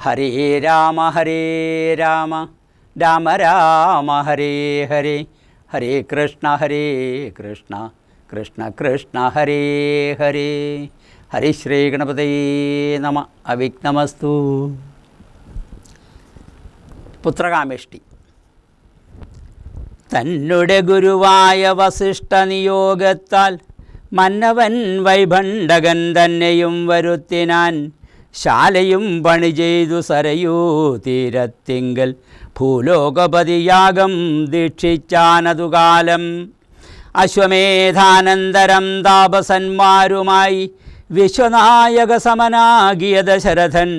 ഹരേ രാമ രാമ രാമ ഹരേ ഹരേ, ഹരേ കൃഷ്ണ കൃഷ്ണ കൃഷ്ണ ഹരേ ഹരേ. ഹരി ശ്രീ ഗണപതയേ നമ. അവിഘ്നമസ്തു. പുത്രകാമേഷ്ടി. തന്നുടെ ഗുരുവായ വസിഷ്ഠ നിയോഗത്താൽ മന്നവൻ വൈഭണ്ഡകൻ തന്നെയും വരുത്തിനാൻ. ശാലയും പണി ചെയ്തു സരയൂ തീരത്തിങ്കൽ ഭൂലോകപതിയാഗം ദീക്ഷിച്ചാനതുകാലം. അശ്വമേധാനന്തരം താപസന്മാരുമായി വിശ്വനായക സമനാകിയ ദശരഥൻ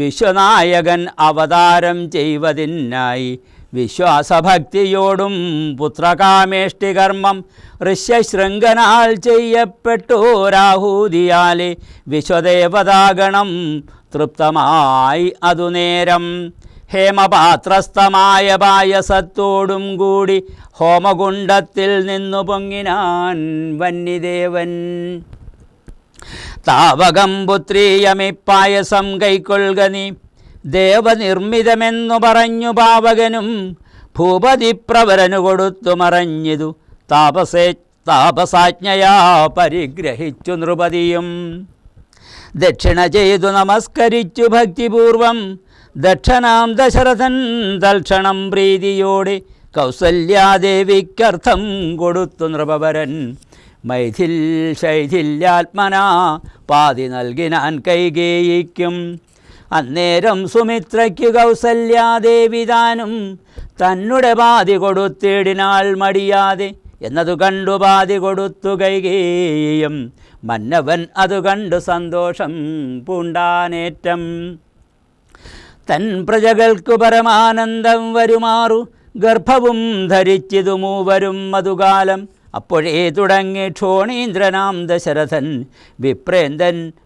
വിശ്വനായകൻ അവതാരം ചെയ്വതിനായി വിശ്വാസഭക്തിയോടും പുത്രകാമേഷ്ടി കർമ്മം ഋഷ്യശൃംഗനാൽ ചെയ്യപ്പെട്ടോരാഹൂതിയാലെ വിശ്വദേവതാഗണം തൃപ്തമായി അതുനേരം. ഹേമപാത്രസ്ഥമായ പായസത്തോടും കൂടി ഹോമകുണ്ഡത്തിൽ നിന്നു പൊങ്ങിനാൻ വന്യദേവൻ. താവകം പുത്രീയമിപ്പായസം കൈക്കൊള്ളുക നീ, ദേവനിർമ്മിതമെന്നു പറഞ്ഞു പാവകനും ഭൂപതിപ്രവരനു കൊടുത്തു മറഞ്ഞിതു. താപസാജ്ഞയാ പരിഗ്രഹിച്ചു നൃപതിയും. ദക്ഷിണ ചെയ്തു നമസ്കരിച്ചു ഭക്തിപൂർവം ദക്ഷനാം ദശരഥൻ തൽക്ഷണം പ്രീതിയോടെ കൗസല്യാദേവിക്കർത്ഥം കൊടുത്തു നൃപവരൻ. മൈഥിൽ ശൈഥില്യാത്മനാ പാതി നൽകിനാൻ കൈകേയിക്കും. അന്നേരം സുമിത്രയ്ക്കു കൗസല്യാദേവി താനും തന്നുടെ പാതി കൊടുത്തിടിനാൾ മടിയാതെ. എന്നതു കണ്ടു പാതി കൊടുത്തു കൈകേയും. മന്നവൻ അതു കണ്ടു സന്തോഷം പൂണ്ടാനേറ്റം. തൻ പ്രജകൾക്കു പരമാനന്ദം വരുമാറു ഗർഭവും ധരിച്ചിതു മൂവരും മധുകാലം. അപ്പോഴേ തുടങ്ങി ക്ഷോണീന്ദ്രനാം ദശരഥൻ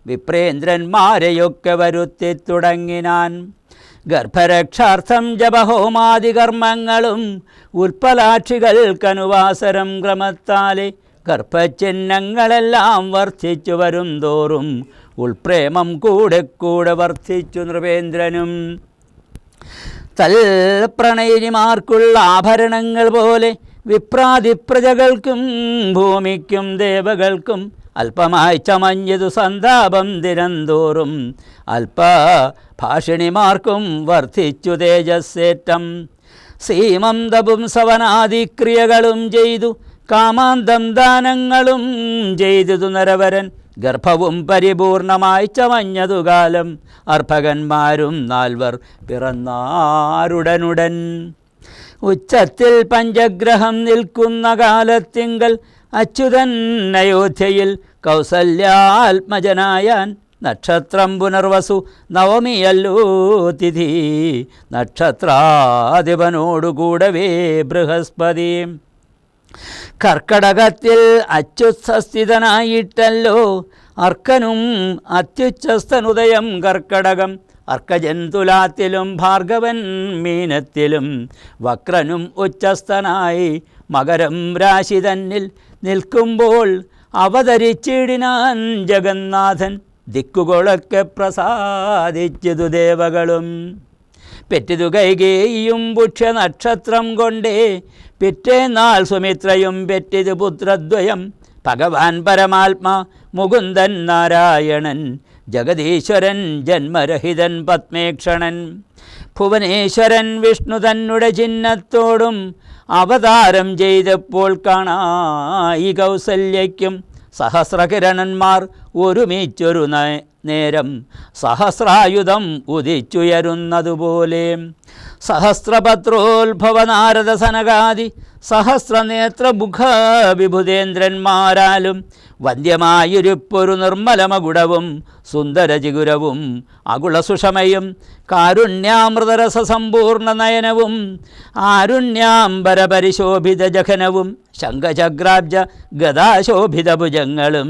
വിപ്രേന്ദ്രന്മാരെയൊക്കെ വരുത്തി തുടങ്ങിനാൻ. ഗർഭരക്ഷാർത്ഥം ജപഹോമാദികർമ്മങ്ങളും ഉൽപ്പലാക്ഷികൾക്കനുവാസരം ക്രമത്താലെ ഗർഭചിഹ്നങ്ങളെല്ലാം വർദ്ധിച്ചു വരും തോറും ഉൾപ്രേമം കൂടെ കൂടെ വർദ്ധിച്ചു നൃപേന്ദ്രനും. തൽപ്രണയിനിമാർക്കുള്ള ആഭരണങ്ങൾ പോലെ വിപ്രാതിപ്രജകൾക്കും ഭൂമിക്കും ദേവകൾക്കും അല്പമായി ചമഞ്ഞതു സന്താപം ദിനംതോറും. അല്പഭാഷിണിമാർക്കും വർദ്ധിച്ചു തേജസ്സേറ്റം. സീമന്തപും സവനാദിക്രിയകളും ചെയ്തു കാമാന്തം ദാനങ്ങളും ചെയ്തു നരവരൻ. ഗർഭവും പരിപൂർണമായി ചമഞ്ഞതു കാലം അർഭകന്മാരും 4 പിറന്നാരുടനുടൻ. ഉച്ചത്തിൽ പഞ്ചഗ്രഹം നിൽക്കുന്ന കാലത്തിങ്കൽ അച്യുതൻ അയോധ്യയിൽ കൗസല്യാത്മജനായാൻ. നക്ഷത്രം പുനർവസു നവമിയല്ലോ തിഥി. നക്ഷത്രാധിപനോടുകൂടവേ ബൃഹസ്പതി. കർക്കടകത്തിൽ അച്യുതസ്ഥിതനായിട്ടല്ലോ അർക്കനും അത്യുച്ഛസ്ഥനുദയം കർക്കടകം. അർക്കജൻ തുലാത്തിലും ഭാർഗവൻ മീനത്തിലും വക്രനും ഉച്ചസ്ഥനായി മകരം രാശി തന്നിൽ നിൽക്കുമ്പോൾ അവതരിച്ചിടിനാൻ ജഗന്നാഥൻ. ദിക്കുകളൊക്കെ പ്രസാദിച്ചതു ദേവകളും. പെറ്റിതു കൈകേയിയും പുഷ്യനക്ഷത്രം കൊണ്ടേ പിറ്റേന്നാൾ സുമിത്രയും പെറ്റിതു പുത്രദ്വയം. ഭഗവാൻ പരമാത്മാ മുകുന്ദൻ നാരായണൻ ജഗദീശ്വരൻ ജന്മരഹിതൻ പത്മേക്ഷണൻ. ഭുവനേശ്വരൻ വിഷ്ണു തന്നുടെ ചിഹ്നത്തോടും അവതാരം ചെയ്തപ്പോൾ കാണായി കൗസല്യയ്ക്കും. സഹസ്രകിരണന്മാർ ഒരുമിച്ചൊരു നേരം സഹസ്രായുധം ഉദിച്ചുയരുന്നതുപോലെ. സഹസ്രപത്രോത്ഭവ നാരദ സനകാദി സഹസ്രനേത്രമുഖ വിഭുതേന്ദ്രന്മാരാലും വന്ധ്യമായൊരുപ്പൊരു നിർമ്മലമകുടവും സുന്ദരചിഗുരവും അകുളസുഷമയും കാരുണ്യാമൃതരസസമ്പൂർണ്ണ നയനവും ആരുണ്യാംബരപരിശോഭിത ജഘനവും ശംഖചക്രാബ്ജ ഗദാശോഭിത ഭുജങ്ങളും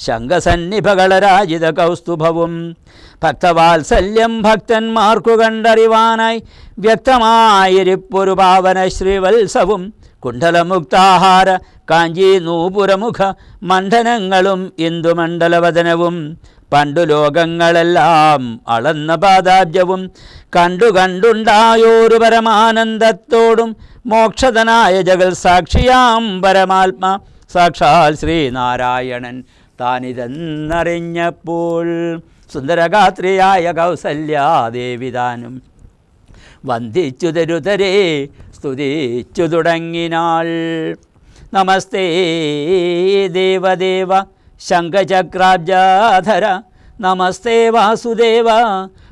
ശംഖസന്നിഭകളരാജിത കൗസ്തുഭവും. ഭക്തവാത്സല്യം ഭക്തന്മാർക്കു കണ്ടറിവാനായി വ്യക്തമായിരിപ്പൊരു പാവന ശ്രീവത്സവും കുണ്ഡലമുക്താഹാര കാഞ്ചി നൂപുരമുഖ മണ്ഡനങ്ങളും ഇന്ദുമണ്ഡലവദനവും പണ്ടു ലോകങ്ങളെല്ലാം അളന്ന പാദാബ്ജവും കണ്ടുണ്ടായോരു പരമാനന്ദത്തോടും മോക്ഷതനായ ജഗൽ സാക്ഷിയാം പരമാത്മാ സാക്ഷാൽ ശ്രീനാരായണൻ താനിതെന്നറിഞ്ഞപ്പോൾ സുന്ദരഗാത്രിയായ കൗസല്യാദേവി താനും വന്ദിച്ചു തരുതരേ സ്തുതിച്ചു തുടങ്ങിനാൾ. നമസ്തേ ദേവദേവ ശംഖചക്രാബ്ജാധര നമസ്തേ വാസുദേവ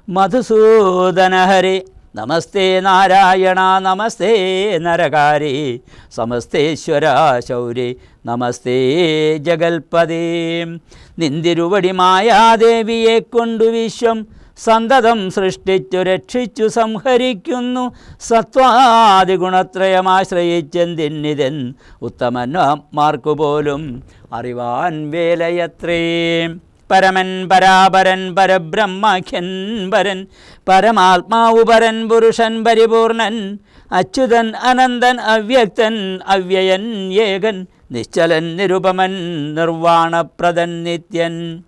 മധുസൂദനഹരേ നമസ്തേ നാരായണ നമസ്തേ നരകാരി സമസ്തേശ്വര ശൗരേ നമസ്തേ ജഗൽപദേ. നിന്തിരുവടി മായാദേവിയെ കൊണ്ടു വിശ്വം സന്തതം സൃഷ്ടിച്ചു രക്ഷിച്ചു സംഹരിക്കുന്നു. സത്വാദിഗുണത്രയമാശ്രയിച്ചെന്തിന്നിതൻ ഉത്തമന്മാർക്കു പോലും അറിവാൻ വേലയത്രേ. പരമൻ പരാപരൻ പരബ്രഹ്മാഖ്യൻ പരൻ പരമാത്മാവു പരൻ പുരുഷൻ പരിപൂർണൻ അച്യുതൻ അനന്തൻ അവ്യക്തൻ അവ്യയൻ ഏകൻ നിശ്ചലൻ നിരുപമൻ നിർവാണപ്രദൻ നിത്യൻ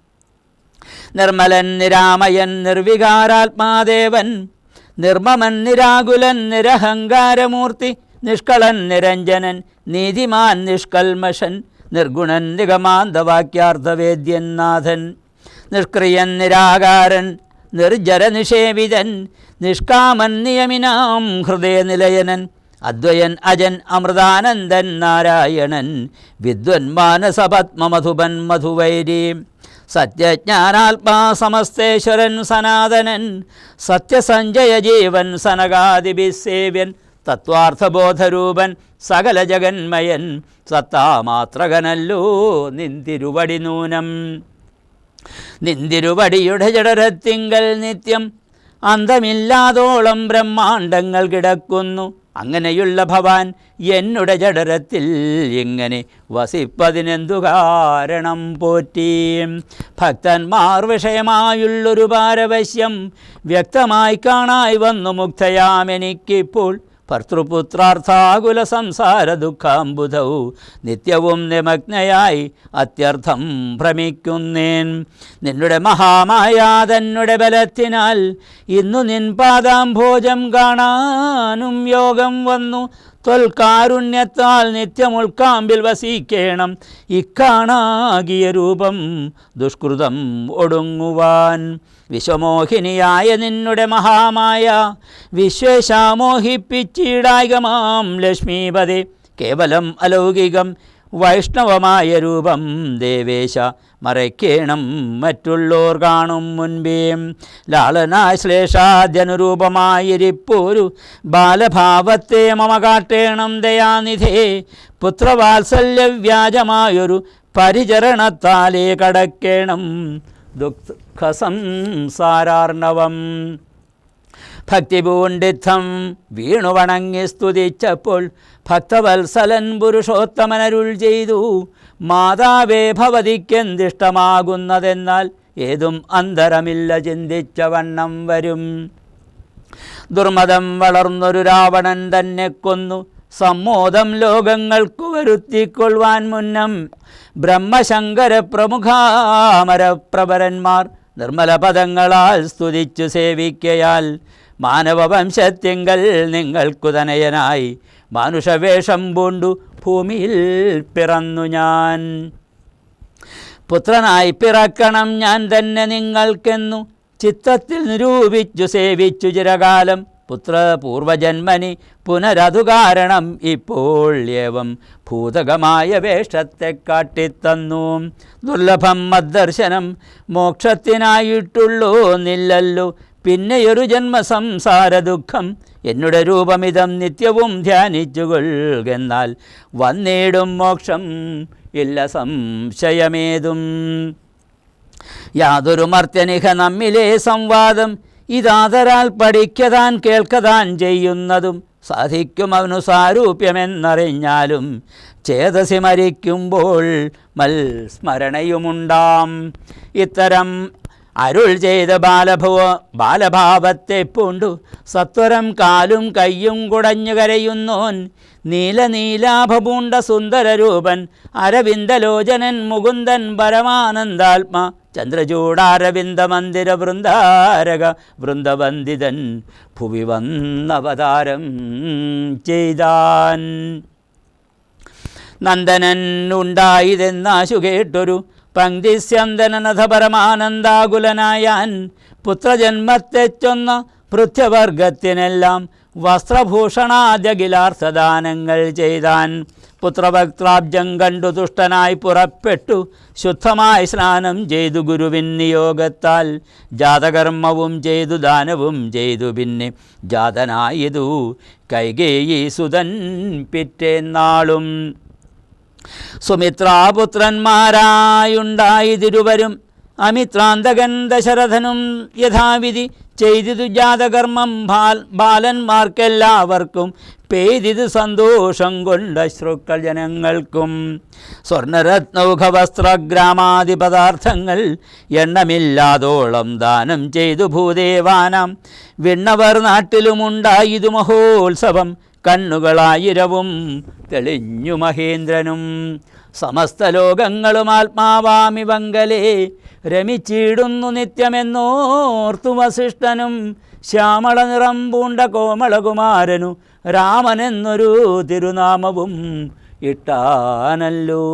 നിർമ്മലൻ നിരാമയൻ നിർവികാരാത്മാദേവൻ നിർമ്മമൻ നിരാകുലൻ നിരഹങ്കാരമൂർത്തി നിഷ്കളൻ നിരഞ്ജനൻ നീതിമാൻ നിഷ്കൽമഷൻ നിർഗുണൻ നിഗമാന്തവാക്യാർത്ഥവേദ്യൻ നാഥൻ നിഷ്ക്രിയൻ നിരാകാരൻ നിർജരനിഷേവിതൻ നിഷ്കാമൻ നിയമിനാം ഹൃദയനിലയനൻ അദ്വയൻ അജൻ അമൃതാനന്ദൻ നാരായണൻ വിദ്വൻ മാനസപത്മമധുപൻ മധുവൈരീ സത്യജ്ഞാനാത്മാ സമസ്തേശ്വരൻ സനാതനൻ സത്യസഞ്ജയ ജീവൻ സനകാദിഭിസേവ്യൻ തത്വാർത്ഥബോധരൂപൻ സകല ജഗന്മയൻ സത്താമാത്രകനല്ലോ നിന്തിരുവടി നൂനം. നിന്തിരുവടിയുടെ ജഡരത്തിങ്കൽ നിത്യം അന്തമില്ലാതോളം ബ്രഹ്മാണ്ടങ്ങൾ കിടക്കുന്നു. അങ്ങനെയുള്ള ഭവാൻ എന്നുടെ ജഡരത്തിൽ ഇങ്ങനെ വസിപ്പതിനെന്തു കാരണം പോറ്റി. ഭക്തന്മാർ വിഷയമായുള്ളൊരു പാരവശ്യം വ്യക്തമായി കാണായി വന്നു മുക്തയാമെനിക്കിപ്പോൾ. ഭർത്തൃപുത്രാർത്ഥാകുല സംസാര ദുഃഖാംബുധൗ നിത്യവും നിമഗ്നയായി അത്യർത്ഥം ഭ്രമിക്കുന്നേൻ. നിന്നുടെ മഹാമായ തന്നുടെ ബലത്തിനാൽ ഇന്നു നിൻ പാദാംഭോജം കാണാനും യോഗം വന്നു. ത്വൽകാരുണ്യത്താൽ നിത്യമുൾക്കാമ്പിൽ വസിക്കേണം ഇക്കാണാകിയ രൂപം ദുഷ്കൃതം ഒടുങ്ങുവാൻ. വിശ്വമോഹിനിയായ നിന്നുടെ മഹാമായ വിശ്വേശാമോഹിപ്പിച്ചിടായികമാം ലക്ഷ്മീപദേ കേവലം അലൗകികം വൈഷ്ണവമായ രൂപം ദേവേശ മറയ്ക്കേണം മറ്റുള്ളോർ കാണും മുൻപേ. ലാളനാശ്ലേഷാദ്യനുരൂപമായിരിപ്പോരു ബാലഭാവത്തെ മമ കാട്ടേണം ദയാനിധേ. പുത്രവാത്സല്യവ്യാജമായൊരു പരിചരണത്താലേ കടക്കേണം ദുഃഖസംസാരാർണവം. ഭക്തിപൂണ്ടിത്തം വീണുവണങ്ങി സ്തുതിച്ചപ്പോൾ ഭക്തവത്സലൻ പുരുഷോത്തമനരുൾ ചെയ്തു. മാതാവേ ഭവതിക്കെന്തിഷ്ടമാകുന്നതെന്നാൽ ഏതും അന്തരമില്ല ചിന്തിച്ച വണ്ണം വരും. ദുർമതം വളർന്നൊരു രാവണൻ തന്നെ കൊന്നു സമ്മോദം ലോകങ്ങൾക്കു വരുത്തിക്കൊള്ളുവാൻ മുന്നം ബ്രഹ്മശങ്കര പ്രമുഖാമരപ്രവരന്മാർ നിർമ്മല പദങ്ങളാൽ സ്തുതിച്ചു സേവിക്കയാൽ മാനവവംശത്തിങ്കൽ നിങ്ങൾക്കു തനയനായി മാനുഷവേഷം പൂണ്ടു ഭൂമിയിൽ പിറന്നു ഞാൻ. പുത്രനായി പിറക്കണം ഞാൻ തന്നെ നിങ്ങൾക്കെന്നു ചിത്തത്തിൽ നിരൂപിച്ചു സേവിച്ചു ചിരകാലം. പുത്രപൂർവജന്മനി പുനരതു കാരണം ഇപ്പോൾ ഏവം ഭൂതകമായ വേഷത്തെ കാട്ടിത്തന്നു. ദുർലഭം മദ്ദർശനം മോക്ഷത്തിനായിട്ടുള്ളൂ നില്ലല്ലോ പിന്നെയൊരു ജന്മസംസാര ദുഃഖം. എന്നുടെ രൂപമിതം നിത്യവും ധ്യാനിച്ചുകൊള്ളുകെന്നാൽ വന്നിടും മോക്ഷം ഇല്ല സംശയമേതും. യാതൊരു മർത്യനിഹ നമ്മിലെ സംവാദം ഇതാതരാൽ പഠിക്കതാൻ കേൾക്കതാൻ ചെയ്യുന്നതും സാധിക്കും അവനു സാരൂപ്യമെന്നറിഞ്ഞാലും ചേതസി മരിക്കുമ്പോൾ മൽസ്മരണയുമുണ്ടാം. ഇത്തരം അരുൾ ചെയ്ത ബാലഭാവത്തെ പൂണ്ടു സത്വരം കാലും കയ്യും കുടഞ്ഞു കരയുന്നോൻ നീലനീലാഭപൂണ്ട സുന്ദരരൂപൻ അരവിന്ദലോചനൻ മുകുന്ദൻ പരമാനന്ദാത്മ ചന്ദ്രചൂടാരവിന്ദമന്ദിര വൃന്ദാരക വൃന്ദവന്ദിതൻ ഭുവി വന്നവതാരം ചെയ്താൻ. നന്ദനൻ ഉണ്ടായതെന്നാശു കേട്ടൊരു പങ്ക്തിസ്യന്തനനഥ പരമാനന്ദാകുലനായാൻ. പുത്രജന്മത്തെ ചൊന്ന പൃഥ്വവർഗത്തിനെല്ലാം വസ്ത്രഭൂഷണാദ്യഖിലാർത്ഥദാനങ്ങൾ ചെയ്താൻ. പുത്രഭക്താബ്ജം കണ്ടു തുഷ്ടനായി പുറപ്പെട്ടു ശുദ്ധമായി സ്നാനം ചെയ്തു ഗുരുവിൻ നിയോഗത്താൽ. ജാതകർമ്മവും ചെയ്തു ദാനവും ചെയ്തു പിന്നെ ജാതനായതു കൈകേയി സുതൻ പിറ്റേന്നാളും. സുമിത്രാപുത്രന്മാരായുണ്ടായതിരുവരും അമിത്രാന്തകൻ ദശരഥനും യഥാവിധി ചെയ്തിതു ജാതകർമ്മം. ബാലന്മാർക്കെല്ലാവർക്കും പെയ്തിത് സന്തോഷം കൊണ്ട് ശ്രുക്കൾ ജനങ്ങൾക്കും. സ്വർണരത്നൗഘവസ്ത്രഗ്രാമാദി പദാർത്ഥങ്ങൾ എണ്ണമില്ലാതോളം ദാനം ചെയ്തു ഭൂദേവാനാം. വിണ്ണവർ നാട്ടിലുമുണ്ടായിതു മഹോത്സവം. കണ്ണുകളായിരവും തെളിഞ്ഞു മഹേന്ദ്രനും. സമസ്ത ലോകങ്ങളും ആത്മാവാമി വങ്കലേ രമിച്ചിടുന്നു നിത്യമെന്നോർത്തു വസിഷ്ഠനും. ശ്യാമള നിറം പൂണ്ട കോമളകുമാരനു രാമനെന്നൊരു തിരുനാമവും ഇട്ടാനല്ലോ.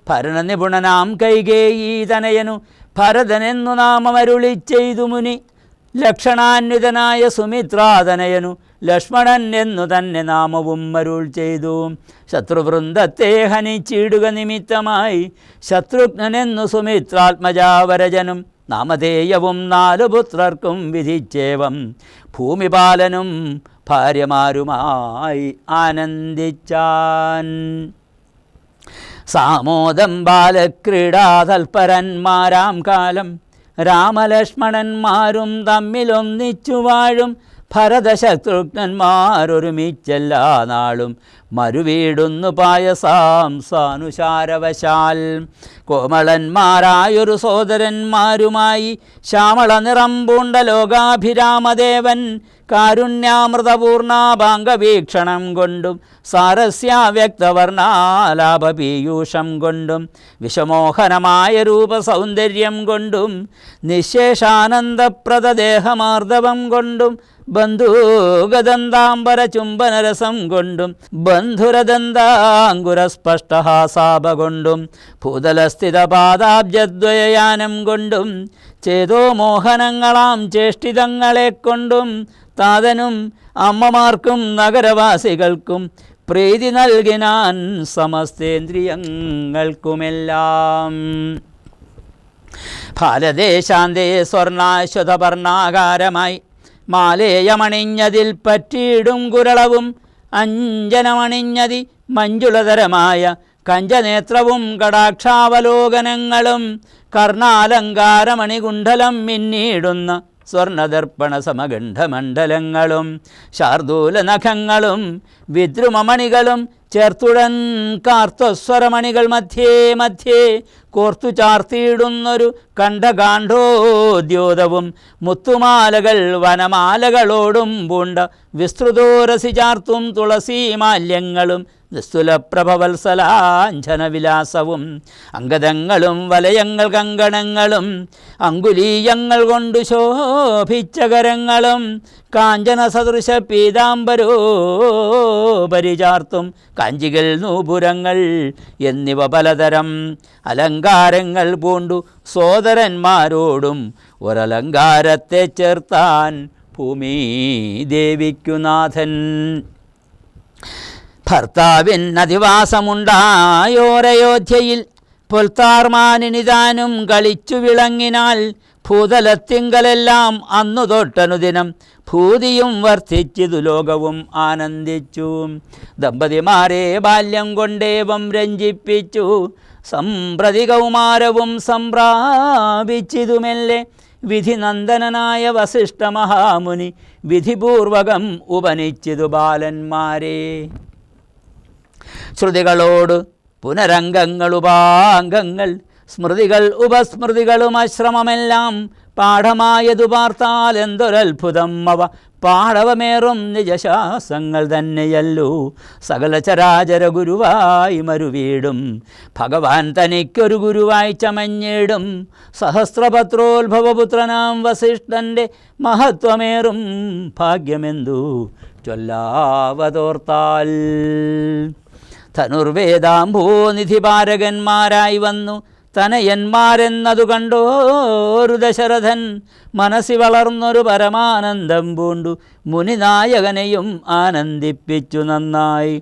ഭരണനിപുണനാം കൈകേയി തനയനു ഭരതനെന്നു നാമമരുളി ചെയ്തു മുനി. ലക്ഷണാന്വിതനായ സുമിത്രാതനയനു ലക്ഷ്മണൻ എന്നു തന്നെ നാമവും അരുൾ ചെയ്തു. ശത്രുവൃന്ദത്തെ ഹനിച്ചിടുക നിമിത്തമായി ശത്രുഘ്നെന്നു സുമിത്രാത്മജാവരജനും. നാമധേയവും 4 പുത്രർക്കും വിധിച്ചേവം. ഭൂമിപാലനും ഭാര്യമാരുമായി ആനന്ദിച്ചാൻ. സാമോദം ബാലക്രീഡാതൽപരന്മാരാം കാലം രാമലക്ഷ്മണന്മാരും തമ്മിലൊന്നിച്ചു വാഴും. ഭരതശത്രുഘ്നന്മാരൊരുമിച്ചെല്ലാ നാളും മരുവീടുന്നു പായസാം സാനുശാരവശാൽ. കോമളന്മാരായൊരു സോദരന്മാരുമായി ശ്യാമള നിറം പൂണ്ട ലോകാഭിരാമദേവൻ. കാരുണ്യാമൃതപൂർണാഭാംഗവീക്ഷണം കൊണ്ടും സാരസ്യാവ്യക്തവർണാലാപപീയൂഷം കൊണ്ടും വിഷമോഹനമായ രൂപസൗന്ദര്യം കൊണ്ടും നിശേഷാനന്ദപ്രദദേഹമാർദ്ദവം കൊണ്ടും ബന്ധൂഗദന്താംബര ചുംബനരസം കൊണ്ടും ബന്ധുരദന്താങ്കുരസ്പഷ്ടഹാസാപ കൊണ്ടും ഭൂതലസ്ഥിതപാദാബ്ജദ്വയയാനം കൊണ്ടും ചേതോ മോഹനങ്ങളാം ചേഷ്ടിതങ്ങളെ കൊണ്ടും താതനും അമ്മമാർക്കും നഗരവാസികൾക്കും പ്രീതി നൽകിനാൻ സമസ്തേന്ദ്രിയങ്ങൾക്കുമെല്ലാം. ഭാരതേശാന്തേ സ്വർണാശ്വതപർണാകാരമായി മാലേയമണിഞ്ഞതിൽ പറ്റിയിടും കുരളവും. അഞ്ജനമണിഞ്ഞതി മഞ്ജുളതരമായ കഞ്ചനേത്രവും കടാക്ഷാവലോകനങ്ങളും. കർണാലങ്കാരമണികുണ്ഡലം മിന്നിടുന്ന സ്വർണദർപ്പണ സമഗണ്ഡമണ്ഡലങ്ങളും. ശാർദൂല നഖങ്ങളും വിദ്രുമമണികളും ചേർത്തുടൻ കാർത്തസ്വരമണികൾ മധ്യേ മധ്യേ കോർത്തു ചാർത്തിയിടുന്നൊരു കണ്ഠകാണ്ഡോദ്യോതവും. മുത്തുമാലകൾ വനമാലകളോടും പൂണ്ട വിസ്തൃതോരസി ചാർത്തും തുളസീമാല്യങ്ങളും നിസ്തുലപ്രഭവത്സലാഞ്ഛനവിലാസവും. അംഗദങ്ങളും വലയങ്ങൾ കങ്കണങ്ങളും അങ്കുലീയങ്ങൾ കൊണ്ടു ശോഭിച്ചകരങ്ങളും. കാഞ്ചന സദൃശ പീതാംബരോപരിചാർത്തും കാഞ്ചികൾ നൂപുരങ്ങൾ എന്നിവ പലതരം അലങ്കാരങ്ങൾ പൂണ്ടു സോദരന്മാരോടും ഒരലങ്കാരത്തെ ചേർത്താൻ ഭൂമി ദേവിക്കുനാഥൻ. ഭർത്താവിൻ അധിവാസമുണ്ടായോരയോധ്യയിൽ പുൽത്താർമാനിനിതാനും കളിച്ചു വിളങ്ങിനാൽ. ഭൂതലത്തിങ്കലെല്ലാം അന്നു തൊട്ടനുദിനം ഭൂതിയും വർദ്ധിച്ചിതു ലോകവും ആനന്ദിച്ചു. ദമ്പതിമാരെ ബാല്യം കൊണ്ടേവം രഞ്ജിപ്പിച്ചു. സംപ്രതി കൗമാരവും സംപ്രാപിച്ചിതുമെല്ലെ. വിധിനന്ദനായ വസിഷ്ഠ മഹാമുനി വിധിപൂർവകം ഉപനിച്ചിതു ബാലന്മാരെ. ശ്രുതികളോട് പുനരംഗങ്ങളുപാംഗങ്ങൾ സ്മൃതികൾ ഉപസ്മൃതികളും അശ്രമമെല്ലാം പാഠമായതു പാർത്താൽ എന്തൊരത്ഭുതം അവ പാടവമേറും നിജശാസങ്ങൾ തന്നെയല്ലോ സകല ചരാചര ഗുരുവായി മരുവീടും ഭഗവാൻ തനിക്കൊരു ഗുരുവായി ചമഞ്ഞിടും സഹസ്രപത്രോത്ഭവപുത്രനാം വസിഷ്ഠൻ്റെ മഹത്വമേറും ഭാഗ്യമെന്തു ചൊല്ലാവതോർത്താൽ. ധനുർവേദാംഭൂനിധിപാരകന്മാരായി വന്നു തനയന്മാരെന്നതു കണ്ടോരു ദശരഥൻ മനസ്സി വളർന്നൊരു പരമാനന്ദം പൂണ്ടു മുനിനായകനെയും ആനന്ദിപ്പിച്ചു നന്നായി.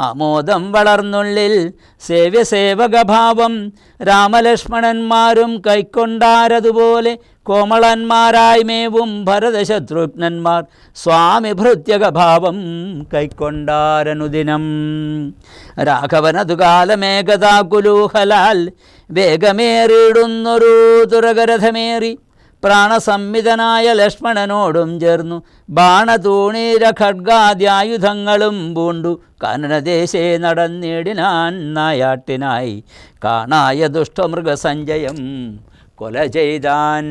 ആമോദം വളർന്നുള്ളിൽ സേവ്യസേവകഭാവം രാമലക്ഷ്മണന്മാരും കൈക്കൊണ്ടാരതുപോലെ കോമളന്മാരായി മേവും ഭരതശത്രുഘ്നന്മാർ സ്വാമി ഭൃത്യകഭാവം കൈക്കൊണ്ടാരനുദിനം. രാഘവനതു കാലമേകതാകുലൂഹലാൽ വേഗമേറിയിടുന്നൊരു തുരകരഥമേറി പ്രാണസംവിധനായ ലക്ഷ്മണനോടും ചേർന്നു ബാണതൂണീര ഖഡ്ഗാദ്യായുധങ്ങളും പൂണ്ടു കാനനദേശേ നടന്നിടിനാൻ നായാട്ടിനായി കാണായ ദുഷ്ടമൃഗസഞ്ജയം കൊല ചെയ്താൻ.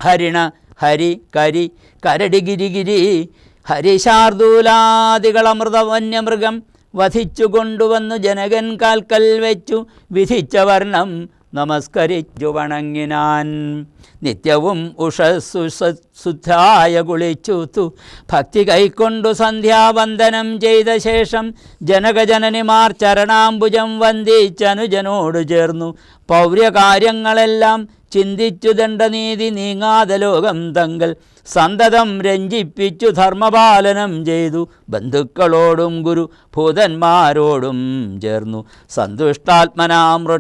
ഹരിണ ഹരി കരി കരടി ഗിരിഗിരി ഹരിശാർദൂലാദികളമൃത വന്യമൃഗം വധിച്ചു കൊണ്ടുവന്നു ജനകൻ കാൽക്കൽ വെച്ചു വിധിച്ച വർണ്ണം നമസ്കരിച്ചു വണങ്ങിനാൻ. നിത്യവും ഉഷസ്സു ശുദ്ധായ കുളിച്ചുത്തു ഭക്തി കൈക്കൊണ്ടു സന്ധ്യാവന്ദനം ചെയ്ത ശേഷം ജനകജനനിമാർ ചരണാംബുജം വന്ദിച്ചനുജനോട് ചേർന്നു പൗര്യകാര്യങ്ങളെല്ലാം ചിന്തിച്ചു ദണ്ഡനീതി നീങ്ങാതെ ലോകം തങ്കൽ സന്തതം രഞ്ജിപ്പിച്ചു ധർമ്മപാലനം ചെയ്തു ബന്ധുക്കളോടും ഗുരു ഭൂതന്മാരോടും ചേർന്നു സന്തുഷ്ടാത്മനാമൃ